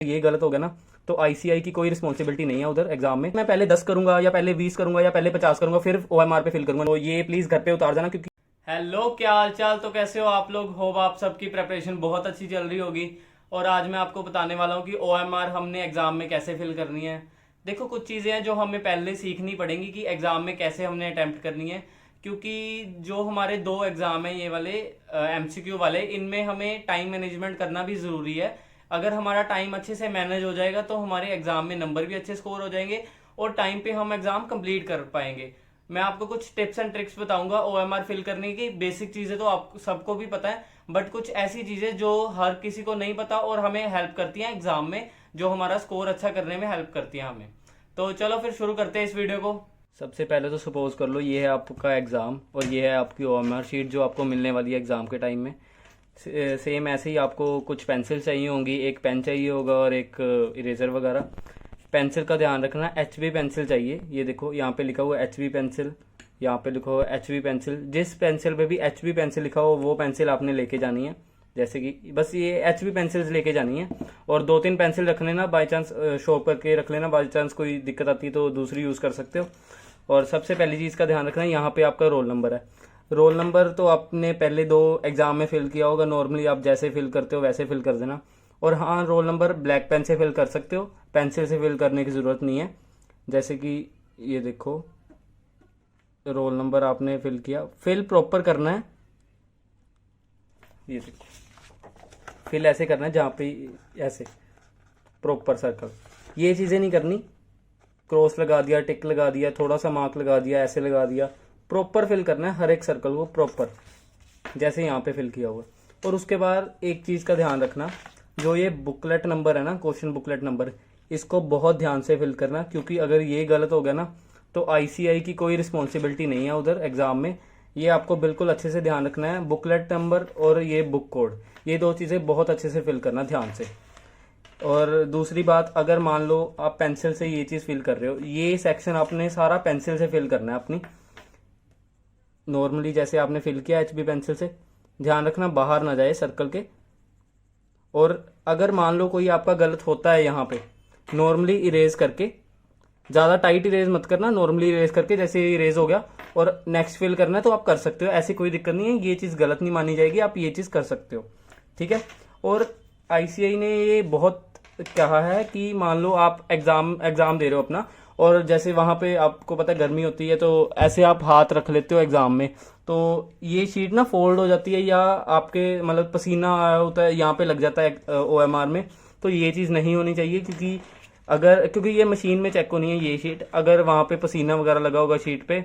ये गलत हो गया ना तो आईसीआई की कोई रिस्पॉन्सिबिलिटी नहीं है उधर एग्जाम में। मैं पहले 10 करूंगा या पहले 20 करूंगा या पहले 50 करूंगा फिर ओएमआर पे फिल करूंगा, तो ये प्लीज घर पे उतार देना। क्योंकि हेलो, क्या हाल चाल, तो कैसे हो आप लोग? होप आप सबकी प्रिपरेशन बहुत अच्छी चल रही होगी। और आज मैं आपको बताने वाला हूँ कि ओएमआर हमने एग्जाम में कैसे फिल करनी है। देखो, कुछ चीज़ें हैं जो हमें पहले सीखनी पड़ेंगी कि एग्जाम में कैसे हमने अटेम्प्ट करनी है। क्योंकि जो हमारे दो एग्जाम है ये वाले एमसीक्यू वाले, इनमें हमें टाइम मैनेजमेंट करना भी ज़रूरी है। अगर हमारा टाइम अच्छे से मैनेज हो जाएगा तो हमारे एग्जाम में नंबर भी अच्छे स्कोर हो जाएंगे और टाइम पे हम एग्जाम कंप्लीट कर पाएंगे। मैं आपको कुछ टिप्स एंड ट्रिक्स बताऊंगा ओएमआर फिल करने की। बेसिक चीज़ें तो आप सबको भी पता है, बट कुछ ऐसी चीज़ें जो हर किसी को नहीं पता और हमें हेल्प करती हैं एग्जाम में, जो हमारा स्कोर अच्छा करने में हेल्प करती हैं हमें। तो चलो फिर शुरू करते हैं इस वीडियो को। सबसे पहले तो सपोज कर लो ये है आपका एग्ज़ाम और ये है आपकी ओएमआर शीट जो आपको मिलने वाली है एग्ज़ाम के टाइम में। सेम ऐसे ही आपको कुछ पेंसिल चाहिए होंगी, एक पेन चाहिए होगा और एक इरेजर वगैरह। पेंसिल का ध्यान रखना, एचबी पेंसिल चाहिए। ये देखो यहाँ पे लिखा हुआ है एचबी पेंसिल, यहाँ पे लिखा हुआ है एचबी पेंसिल। जिस पेंसिल पे भी एचबी पेंसिल लिखा हो वो पेंसिल आपने लेके जानी है। जैसे कि बस ये एचबी पेंसिल्स लेके जानी है और 2-3 पेंसिल रख लेना, बाई चांस शॉप करके रख लेना, बाई चांस कोई दिक्कत आती है तो दूसरी यूज़ कर सकते हो। और सबसे पहली चीज़ का ध्यान रखना, यहाँ पे आपका रोल नंबर है। रोल नंबर तो आपने पहले 2 एग्जाम में फिल किया होगा, नॉर्मली आप जैसे फिल करते हो वैसे फिल कर देना। और हाँ, रोल नंबर ब्लैक पेन से फिल कर सकते हो, पेंसिल से फिल करने की ज़रूरत नहीं है। जैसे कि ये देखो, रोल नंबर आपने फिल किया, फिल प्रॉपर करना है। ये देखो, फिल ऐसे करना है जहाँ पे ऐसे प्रॉपर सर्कल, ये चीज़ें नहीं करनी। क्रॉस लगा दिया, टिक लगा दिया, थोड़ा सा मार्क लगा दिया, ऐसे लगा दिया। प्रॉपर फिल करना है हर एक सर्कल को प्रॉपर, जैसे यहाँ पे फिल किया हुआ। और उसके बाद एक चीज़ का ध्यान रखना, जो ये बुकलेट नंबर है ना, क्वेश्चन बुकलेट नंबर, इसको बहुत ध्यान से फिल करना। क्योंकि अगर ये गलत हो गया ना तो आईसीआई की कोई रिस्पॉन्सिबिलिटी नहीं है उधर एग्जाम में। ये आपको बिल्कुल अच्छे से ध्यान रखना है। बुकलेट नंबर और ये बुक कोड, ये 2 चीज़ें बहुत अच्छे से फिल करना ध्यान से। और दूसरी बात, अगर मान लो आप पेंसिल से ये चीज़ फिल कर रहे हो, ये सेक्शन आपने सारा पेंसिल से फिल करना है अपनी, नॉर्मली जैसे आपने फिल किया एचबी पेंसिल से। ध्यान रखना बाहर ना जाए सर्कल के। और अगर मान लो कोई आपका गलत होता है यहाँ पे, नॉर्मली इरेज करके, ज़्यादा टाइट इरेज मत करना, नॉर्मली इरेज करके जैसे इरेज हो गया और नेक्स्ट फिल करना है तो आप कर सकते हो, ऐसी कोई दिक्कत नहीं है। ये चीज़ गलत नहीं मानी जाएगी, आप ये चीज़ कर सकते हो, ठीक है। और आईसीआई ने ये बहुत कहा है कि मान लो आप एग्जाम दे रहे हो अपना, और जैसे वहां पे आपको पता है गर्मी होती है तो ऐसे आप हाथ रख लेते हो एग्जाम में, तो ये शीट ना फोल्ड हो जाती है या आपके मतलब पसीना आया होता है यहाँ पे लग जाता है ओएमआर में। तो ये चीज़ नहीं होनी चाहिए, क्योंकि ये मशीन में चेक होनी है ये शीट। अगर वहाँ पे पसीना वगैरह लगा होगा शीट पे,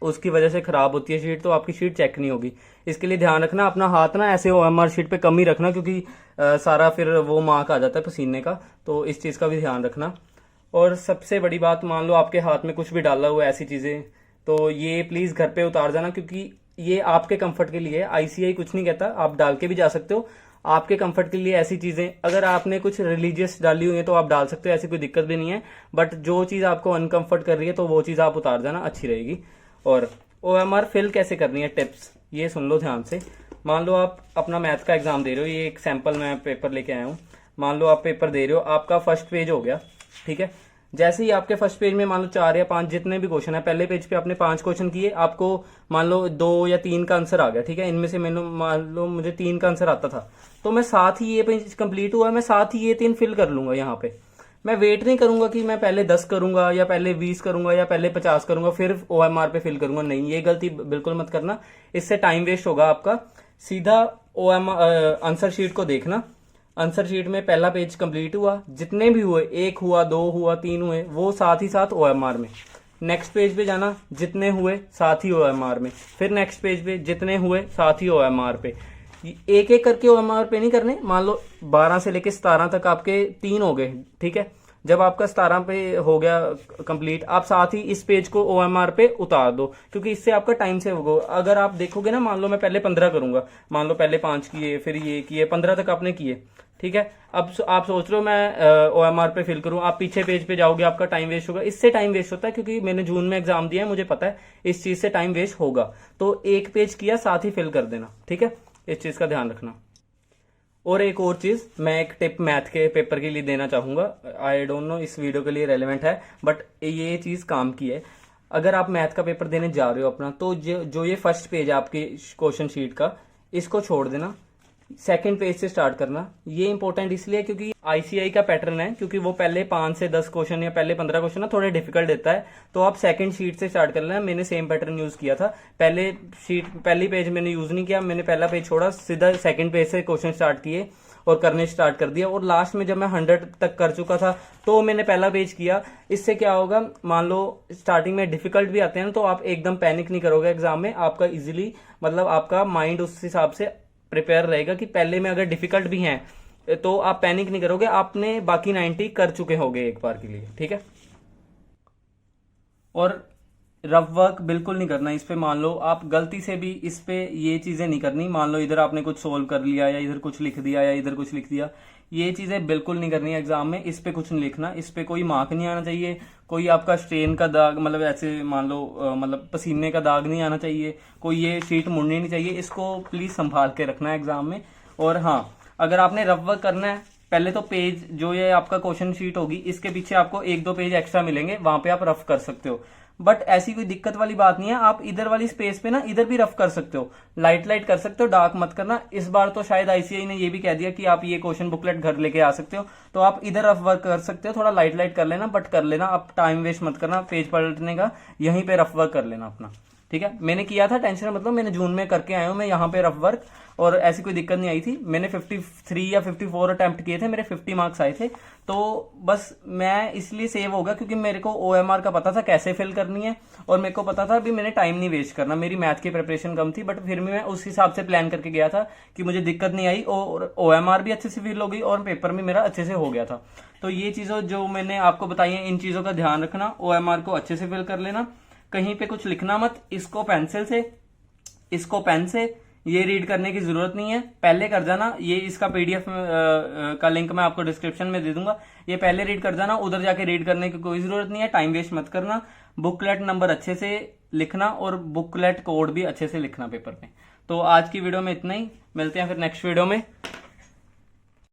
उसकी वजह से खराब होती है शीट, तो आपकी शीट चेक नहीं होगी। इसके लिए ध्यान रखना, अपना हाथ ना ऐसे ओएमआर शीट पे कम ही रखना, क्योंकि सारा फिर वो मार्क आ जाता है पसीने का, तो इस चीज़ का भी ध्यान रखना। और सबसे बड़ी बात, मान लो आपके हाथ में कुछ भी डाला हुआ है ऐसी चीज़ें, तो ये प्लीज़ घर पे उतार जाना, क्योंकि ये आपके कंफर्ट के लिए है। आईसीआई कुछ नहीं कहता, आप डाल के भी जा सकते हो आपके कंफर्ट के लिए। ऐसी चीज़ें अगर आपने कुछ रिलीजियस डाली हुई है तो आप डाल सकते हो, ऐसी कोई दिक्कत भी नहीं है। बट जो चीज़ आपको अनकंफर्ट कर रही है तो वो चीज़ आप उतार जाना, अच्छी रहेगी। और ओएमआर फिल कैसे करनी है, टिप्स ये सुन लो ध्यान से। मान लो आप अपना मैथ का एग्जाम दे रहे हो, ये एक सैंपल मैं पेपर लेके आया हूँ। मान लो आप पेपर दे रहे हो, आपका फर्स्ट पेज हो गया, ठीक है। जैसे ही आपके फर्स्ट पेज में मान लो 4 या 5 जितने भी क्वेश्चन है, पहले पेज पे आपने 5 क्वेश्चन किए, आपको मान लो 2 या 3 का आंसर आ गया, ठीक है। इनमें से मैंने मान लो मुझे 3 का आंसर आता था, तो मैं साथ ही ये पेज कंप्लीट हुआ, मैं साथ ही ये 3 फिल कर लूंगा यहाँ पे। मैं वेट नहीं करूंगा कि मैं पहले 10 करूंगा या पहले 20 करूंगा या पहले 50 करूंगा फिर ओएमआर पे फिल करूंगा। नहीं, ये गलती बिल्कुल मत करना, इससे टाइम वेस्ट होगा आपका। सीधा ओएमआर आंसर शीट को देखना, आंसर शीट में पहला पेज कंप्लीट हुआ, जितने भी हुए, 1 हुआ, 2 हुआ, 3 हुए, वो साथ ही साथ ओएमआर में। नेक्स्ट पेज पे जाना, जितने हुए साथ ही ओएमआर में, फिर नेक्स्ट पेज पे जितने हुए साथ ही ओएमआर पे। एक एक करके ओएमआर पे नहीं करने। मान लो 12 से लेके 17 तक आपके 3 हो गए, ठीक है। जब आपका 17 पे हो गया कंप्लीट, आप साथ ही इस पेज को ओएमआर पे उतार दो, क्योंकि इससे आपका टाइम सेव होगा। अगर आप देखोगे ना, मान लो मैं पहले 15 करूंगा, मान लो पहले 5 किए, फिर ये किए, 15 तक आपने किए, ठीक है। अब आप सोच रहे हो मैं ओएमआर पे फिल करूं, आप पीछे पेज पे जाओगे, आपका टाइम वेस्ट होगा। इससे टाइम वेस्ट होता है, क्योंकि मैंने जून में एग्जाम दिया है, मुझे पता है इस चीज से टाइम वेस्ट होगा। तो एक पेज किया, साथ ही फिल कर देना, ठीक है। इस चीज का ध्यान रखना। और एक और चीज़ मैं एक टिप मैथ के पेपर के लिए देना चाहूँगा, आई डोंट नो इस वीडियो के लिए रेलेवेंट है, बट ये चीज़ काम की है। अगर आप मैथ का पेपर देने जा रहे हो अपना, तो जो ये फर्स्ट पेज है आपके क्वेश्चन शीट का, इसको छोड़ देना, सेकंड पेज से स्टार्ट करना। ये इंपॉर्टेंट इसलिए क्योंकि आईसीआई का पैटर्न है, क्योंकि वो पहले 5 से 10 क्वेश्चन या पहले 15 क्वेश्चन ना थोड़े डिफिकल्ट देता है, तो आप सेकंड शीट से स्टार्ट कर लेना। मैंने सेम पैटर्न यूज किया था, पहली पेज मैंने यूज नहीं किया, मैंने पहला पेज छोड़ा, सीधा सेकंड पेज से क्वेश्चन स्टार्ट किए और करने स्टार्ट कर दिया, और लास्ट में जब मैं 100 तक कर चुका था तो मैंने पहला पेज किया। इससे क्या होगा, मान लो स्टार्टिंग में डिफिकल्ट भी आते हैं तो आप एकदम पैनिक नहीं करोगे एग्जाम में, आपका इजीली मतलब आपका माइंड उस हिसाब से प्रिपेयर रहेगा कि पहले में अगर डिफिकल्ट भी हैं तो आप पैनिक नहीं करोगे, आपने बाकी 90 कर चुके होगे एक बार के लिए, ठीक है। और रफ वर्क बिल्कुल नहीं करना इस पे। मान लो आप गलती से भी इस पे ये चीजें नहीं करनी, मान लो इधर आपने कुछ सोल्व कर लिया या इधर कुछ लिख दिया या इधर कुछ लिख दिया, ये चीजें बिल्कुल नहीं करनी एग्जाम में। इस पे कुछ नहीं लिखना, इस पे कोई मार्क नहीं आना चाहिए, कोई आपका स्ट्रेन का दाग मतलब ऐसे मान लो मतलब पसीने का दाग नहीं आना चाहिए, कोई ये शीट मुड़नी नहीं चाहिए, इसको प्लीज संभाल के रखना है एग्जाम में। और हाँ, अगर आपने रफ वर्क करना है, पहले तो पेज जो ये आपका क्वेश्चन शीट होगी इसके पीछे आपको 1-2 पेज एक्स्ट्रा मिलेंगे, वहां पे आप रफ कर सकते हो, बट ऐसी कोई दिक्कत वाली बात नहीं है। आप इधर वाली स्पेस पे ना इधर भी रफ कर सकते हो, लाइट कर सकते हो, डार्क मत करना। इस बार तो शायद आईसीआई ने ये भी कह दिया कि आप ये क्वेश्चन बुकलेट घर लेके आ सकते हो, तो आप इधर रफ वर्क कर सकते हो, थोड़ा लाइट कर लेना, बट कर लेना। आप टाइम वेस्ट मत करना पेज पलटने का, यहीं पे रफ वर्क कर लेना अपना, ठीक है। मैंने किया था, टेंशन मतलब मैंने जून में करके आया हूं मैं यहाँ पे रफ वर्क, और ऐसी कोई दिक्कत नहीं आई थी। मैंने 53 या 54 अटेम्प्ट किए थे, मेरे 50 मार्क्स आए थे, तो बस मैं इसलिए सेव होगा क्योंकि मेरे को ओएमआर का पता था कैसे फिल करनी है, और मेरे को पता था अभी मैंने टाइम नहीं वेस्ट करना। मेरी मैथ की प्रिपरेशन कम थी, बट फिर भी मैं उस हिसाब से प्लान करके गया था कि मुझे दिक्कत नहीं आई, और ओएमआर भी अच्छे से फिल हो गई और पेपर भी मेरा अच्छे से हो गया था। तो ये चीजों जो मैंने आपको बताई है, इन चीजों का ध्यान रखना, ओएमआर को अच्छे से फिल कर लेना, कहीं पे कुछ लिखना मत, इसको पेंसिल से, इसको पेन से, ये रीड करने की जरूरत नहीं है, पहले कर जाना। ये इसका पीडीएफ का लिंक मैं आपको डिस्क्रिप्शन में दे दूंगा, ये पहले रीड कर जाना, उधर जाके रीड करने की कोई जरूरत नहीं है, टाइम वेस्ट मत करना। बुकलेट नंबर अच्छे से लिखना और बुकलेट कोड भी अच्छे से लिखना पेपर में। तो आज की वीडियो में इतना ही, मिलते हैं फिर नेक्स्ट वीडियो में।